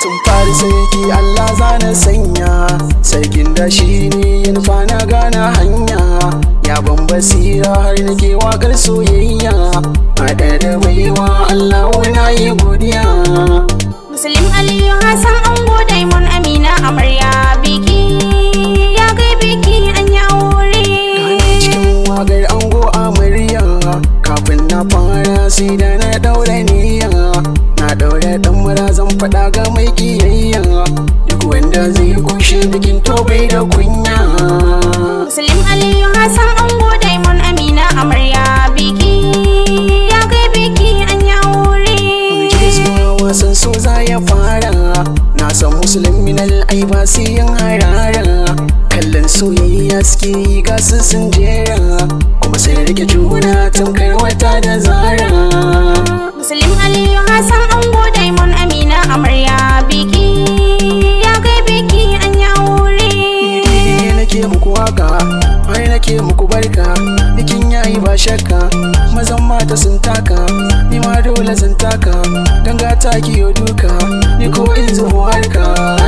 tun fari sarki Allah zana sanya sarkin da shi ne yin fana gana hanya ya ban basira har nake wakar soyayya haɗa da baiwa Allah wuna yi godiya. Muslim Aliyu Hassan Ango Diamond Amina amarya biki ya kai biki an yi aure. Gani cikin wakar ango amarya kafin na fara sai da na daura niyya na daura dan mura zan faɗa ga mai kiyayya duk wanda zai kushe bikin to bai da kunya. Muslim Aliyu Hassan Ango Diamond Amina amarya biki ya kai biki an yi aure. Wasan so za ya fara na san musulmi na al'aiba sai yin harara kallon soyayya suke yi gasu sun jera kuma sai rike juna tamkar wata da zara. Muslim Aliyu Hassan Ango Diamond Amina amarya biki ya kai biki an yi aure. Ni nake muku waka har nake muku barka bikin yayi ba shakka mazan mata sun taka ni ma dole zan taka ganga ta kiyo duka ni ko in zubo harka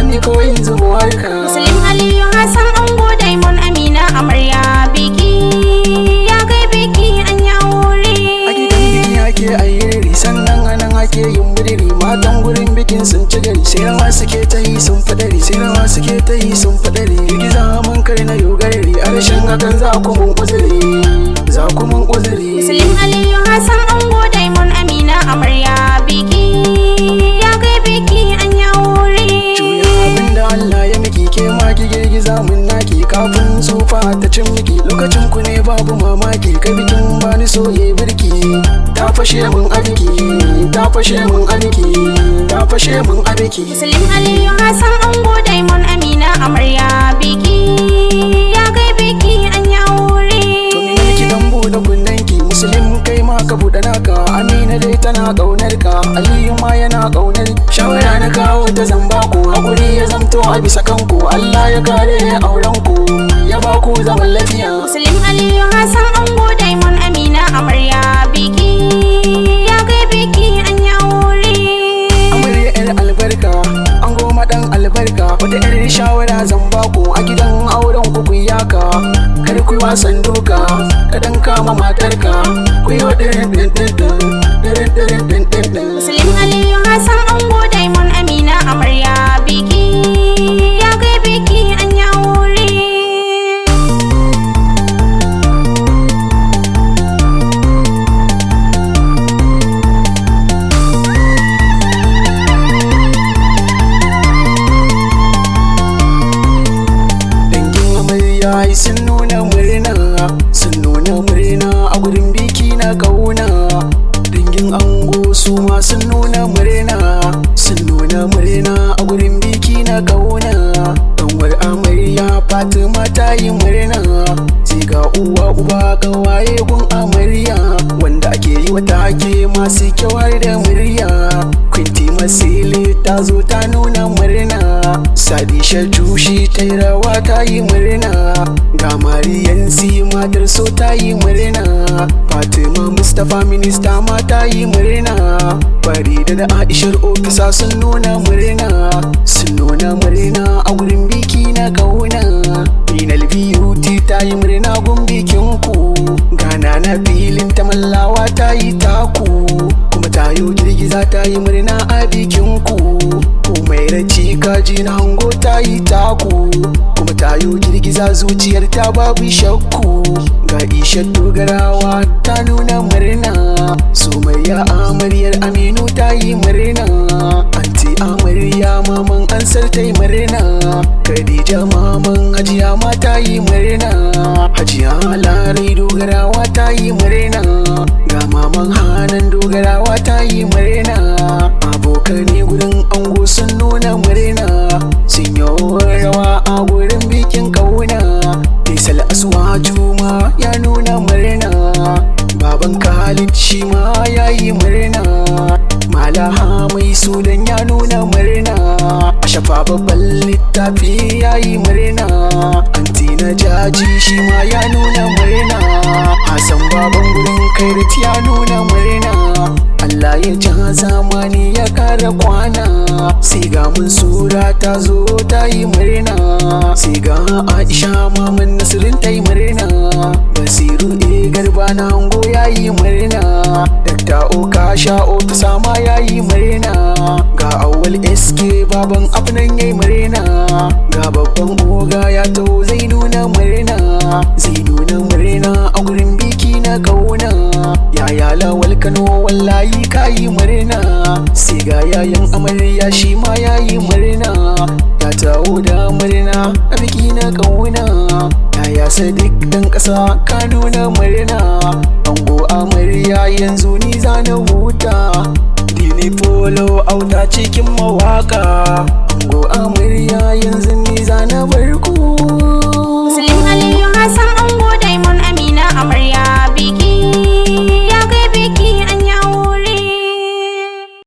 ni ko in zubo harka. Muslim Aliyu Hassan Ango Diamond Amina amarya biki ya kai biki an yi aure. A gidan biki ake ayyiri sannan anan ake yin budiri matan gurin bikin sun ci gari sai rawa suke ta yi sun fadari sai rawa suke ta yi sun fadari girgiza mun kai na yogarari a rashin hakan za ku mun uzuri za ku mun uzuri. Muslim Aliyu Hassan Ango Diamond Amina amarya biki ya kai biki an yi aure. Juya abinda Allah ya miki ke ma ki girgiza mun naki kafin tsufa ta cin miki lokacin ku ne babu mamaki kai bikin bani soye birki ta fashe mun abiki ta fashe mun abiki ta fashe mun abiki. Muslim Aliyu Hassan Ango Diamond Amina amarya biki ya kai biki an yi aure. To me ki dan bude kunnanki Muslim kai ma ka bude naka Amina dai tana kaunar ka Aliyu ma yana kaunar shawara na kawo ta zamba ku hakuri ya zamto a bisa kanku Allah ya kare auren ku ya ba ku zaman lafiya. Muslim Aliyu Hassan Ango Diamond Amina amarya biki ya kai biki an yi aure. Amarya yar albarka an goma dan albarka wata yar shawara zan baku a gidan auren ku ku yaka kar ku wasan doka kadan kama matarka ku yi dirin din din dirin dirin din din din. Muslim Aliyu Hassan Ango Diamond Amina amarya biki ya kai biki an yi aure. Yayi sun nuna murna a gurin biki na kauna dangin ango su ma sun nuna murna a gurin biki na kauna kanwar amarya Fatima ta yi murna sai ga uwa uba kawaye gun amarya wanda ake yi wa take masu kyau har da murya Quinty Masili ta zo ta nuna murna Sadisha Jushi ta yi rawa ta yi murna ga Mariyan si matar so ta yi murna Fatima Mustapha minista ma ta yi murna Farida da Aishar ofisa sun nuna murna a gurin biki na kauna Minal Beauty ta yi murna gun bikin ku Gana na filin ta mallawa ta yi taku kuma tayo girgiza ta yi murna a bikin ku mai raci kaji na hango ta yi taku kuma tayo girgiza zuciyar ta babu shakku ga Isha dogarawa ta nuna murna Sumayya amaryar Aminu ta yi murna anti amarya maman Ansar ta yi murna Khadija maman Hajiya ma ta yi murna Hajiya Larai dogarawa ta yi murna ga maman Hanan dogarawa ta yi murna abokane gurin ango sun nuna murna sun yi rawa a gurin bikin kauna Faisal Aswaju ma ya nuna murna baban Khalid shi ma ya yi murna Malaha mai sudan ya nuna murna Ashafa babban littafi ya yi murna anti na jaji shi ma ya nuna murna Hassan baban gurin Kairat ya nuna murna Allah ya ja zamani ya kara kwana, sai ga Mansura ta zo ta yi murna, sai ga Aisha maman Nasirin ta yi murna, Basiru Garba na Ango ya yi murna, Dakta Okasha Otusama ya yi murna, ga Awwal SK baban Afnan ya yi murna, ga babban oga ya taho zai nuna murna, zai nuna murna a gurin biki na kauna. Yaya Lawal Kano wallahi ka yi murna, sai ga yayan amarya shi ma ya yi murna, ya taho da murna a biki na kauna. Yaya Sadiq dan ƙasa ka nuna murna, ango amarya yanzu ni zana huta, Dini Polo auta cikin mawaka, ango amarya yanzu ni zana barku.